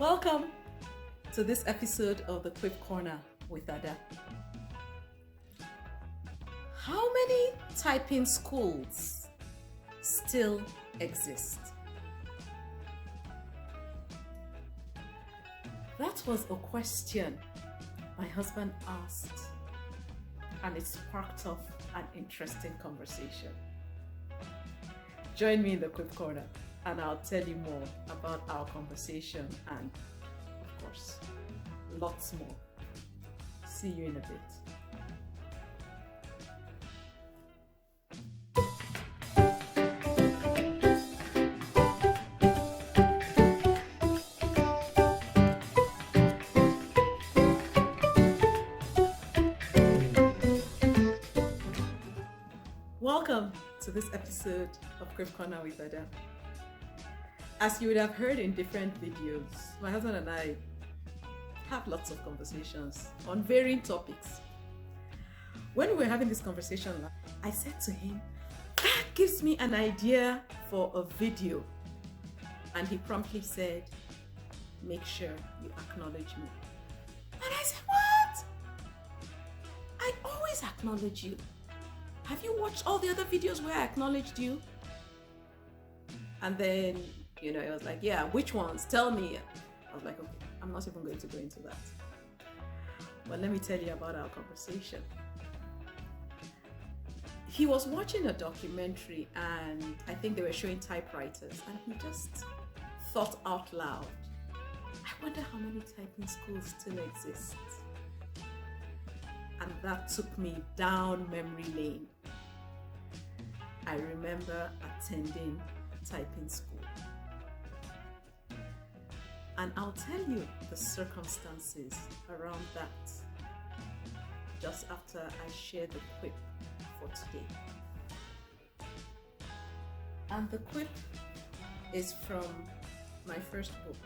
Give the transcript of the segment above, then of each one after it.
Welcome to this episode of the Quip Corner with Ada. How many typing schools still exist? That was a question my husband asked, and it sparked off an interesting conversation. Join me in the Quip Corner and I'll tell you more about our conversation and, of course, lots more. See you in a bit. Welcome to this episode of Quip Corner with Ada. As you would have heard in different videos, my husband and I have lots of conversations on varying topics. When we were having this conversation, I said to him, that gives me an idea for a video. And he promptly said, make sure you acknowledge me. And I said, what? I always acknowledge you. Have you watched all the other videos where I acknowledged you? And then, it was like, yeah, which ones? Tell me. I was like, okay, I'm not even going to go into that. But let me tell you about our conversation. He was watching a documentary and I think they were showing typewriters, and he just thought out loud, I wonder how many typing schools still exist. And that took me down memory lane. I remember attending typing school. And I'll tell you the circumstances around that just after I share the quip for today. And the quip is from my first book.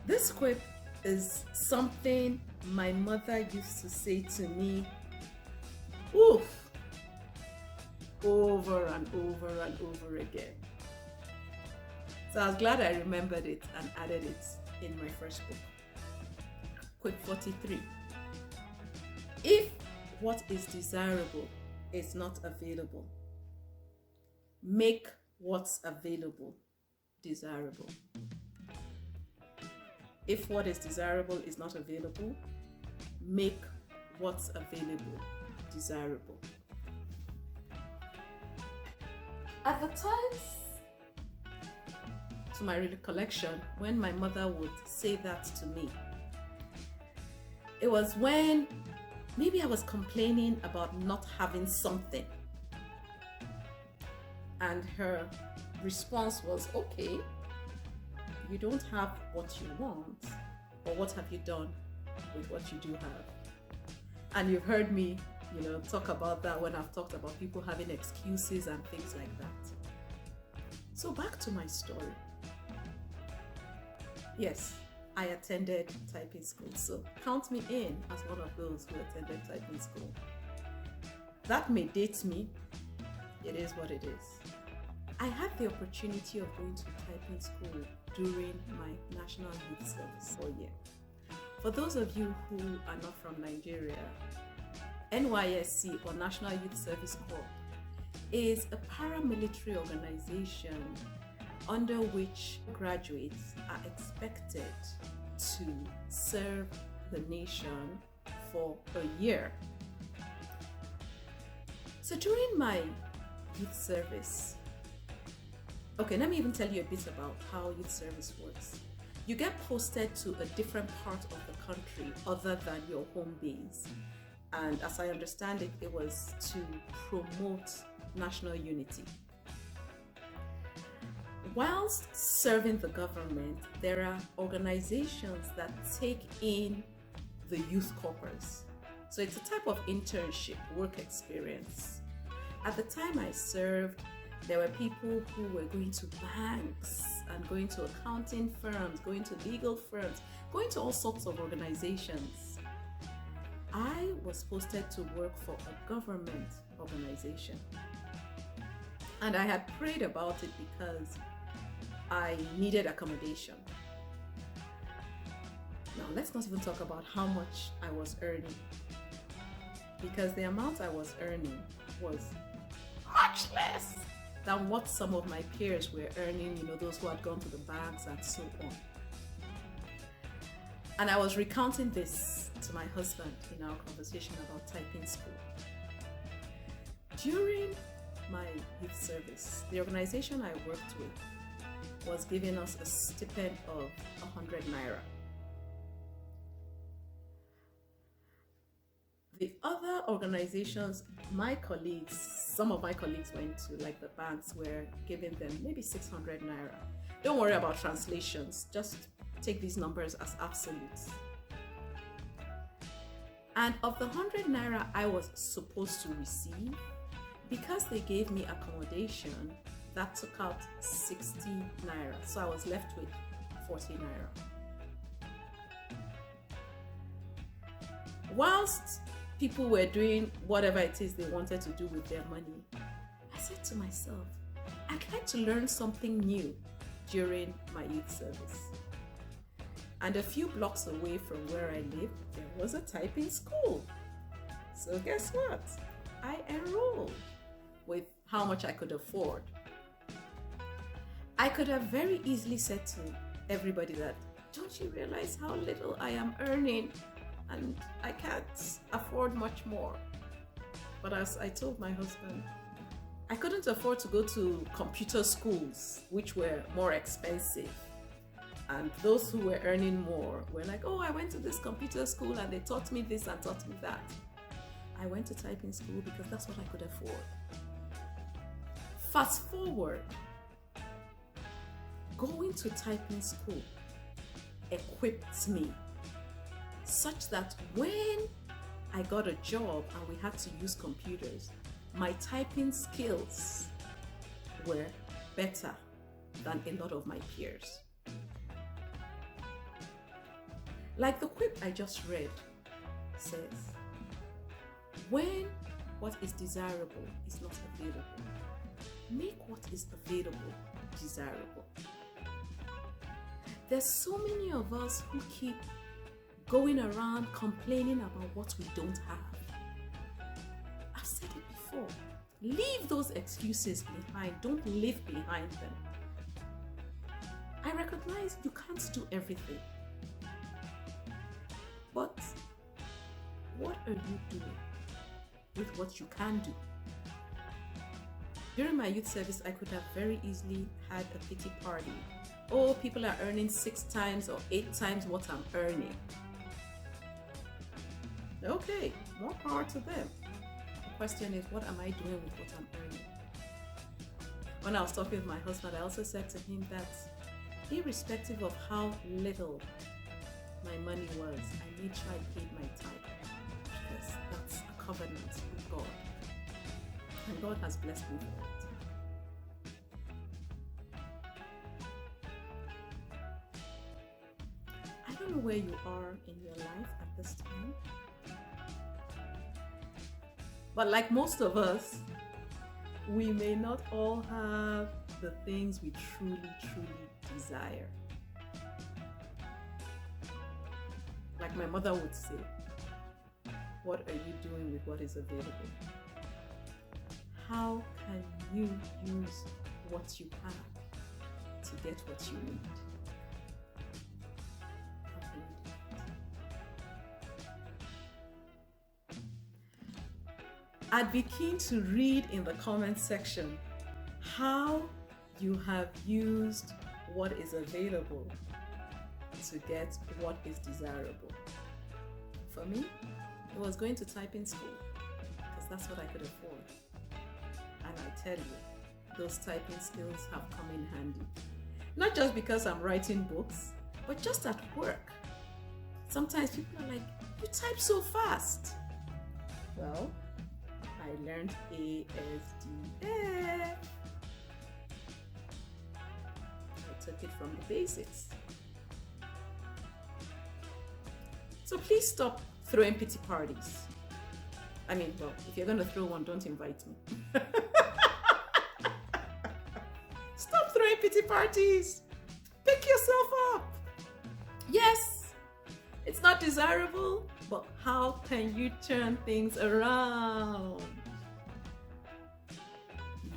This quip is something my mother used to say to me, oof, over and over and over again. So I was glad I remembered it and added it in my first book. Quip 43. If what is desirable is not available, make what's available desirable. If what is desirable is not available, make what's available desirable. At the times, to my recollection, when my mother would say that to me, it was when maybe I was complaining about not having something. And her response was, okay, you don't have what you want, but what have you done with what you do have? And you've heard me, talk about that when I've talked about people having excuses and things like that. So back to my story. Yes, I attended typing school, so count me in as one of those who attended typing school. That may date me. It is what it is. I had the opportunity of going to typing school during my National Youth Service for a year. For those of you who are not from Nigeria, NYSC or National Youth Service Corps is a paramilitary organization under which graduates are expected to serve the nation for a year. So during my youth service, okay, let me even tell you a bit about how youth service works. You get posted to a different part of the country other than your home base. And as I understand it, it was to promote national unity. Whilst serving the government, there are organizations that take in the youth corpers. So it's a type of internship, work experience. At the time I served, there were people who were going to banks and going to accounting firms, going to legal firms, going to all sorts of organizations. I was posted to work for a government organization. And I had prayed about it because I needed accommodation. let's not even talk about how much I was earning, because the amount I was earning was much less than what some of my peers were earning, those who had gone to the banks and so on. And I was recounting this to my husband in our conversation about typing school. During my youth service, the organization I worked with was giving us a stipend of 100 naira. The other organizations, some of my colleagues went to, like the banks, were giving them maybe 600 naira. Don't worry about translations, just take these numbers as absolutes. And of the 100 naira I was supposed to receive, because they gave me accommodation, that took out 60 naira. So I was left with 40 naira. Whilst people were doing whatever it is they wanted to do with their money, I said to myself, I'd like to learn something new during my youth service. And a few blocks away from where I lived, there was a typing school. So guess what? I enrolled with how much I could afford. I could have very easily said to everybody that, don't you realize how little I am earning? And I can't afford much more. But as I told my husband, I couldn't afford to go to computer schools, which were more expensive. And those who were earning more were like, oh, I went to this computer school and they taught me this and taught me that. I went to typing school because that's what I could afford. Fast forward, going to typing school equipped me such that when I got a job and we had to use computers, my typing skills were better than a lot of my peers. Like the quip I just read says, when what is desirable is not available, make what is available desirable. There's so many of us who keep going around complaining about what we don't have. I've said it before. Leave those excuses behind. Don't live behind them. I recognize you can't do everything. But what are you doing with what you can do? During my youth service, I could have very easily had a pity party. Oh, people are earning 6 times or 8 times what I'm earning. Okay, more power to them. The question is, what am I doing with what I'm earning? When I was talking with my husband, I also said to him that irrespective of how little my money was, I made sure I paid my tithe, because that's a covenant with God. And God has blessed me for it. I don't know where you are in your life at this time. But like most of us, we may not all have the things we truly, truly desire. Like my mother would say, what are you doing with what is available? How can you use what you have to get what you need? How can you do it? I'd be keen to read in the comment section how you have used what is available to get what is desirable. For me, it was going to typing school because that's what I could afford. And I tell you, those typing skills have come in handy. Not just because I'm writing books, but just at work. Sometimes people are like, you type so fast. Well, I learned ASDF. I took it from the basics. So please stop throwing pity parties. I mean, well, if you're going to throw one, don't invite me. Stop throwing pity parties. Pick yourself up. Yes, It's not desirable, but how can you turn things around?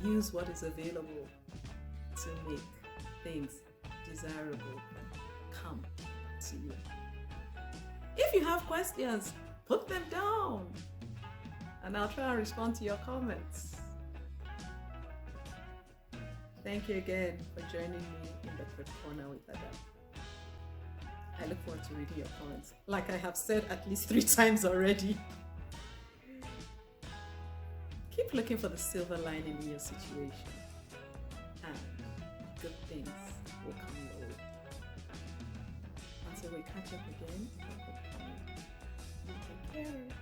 Use what is available to make things desirable come to you. If you have questions, put them down and I'll try and respond to your comments. Thank you again for joining me in the Quips Corner with Ada. I look forward to reading your comments. Like I have said at least 3 times already. Keep looking for the silver lining in your situation, and good things will come your way. Until we catch up again, you take care.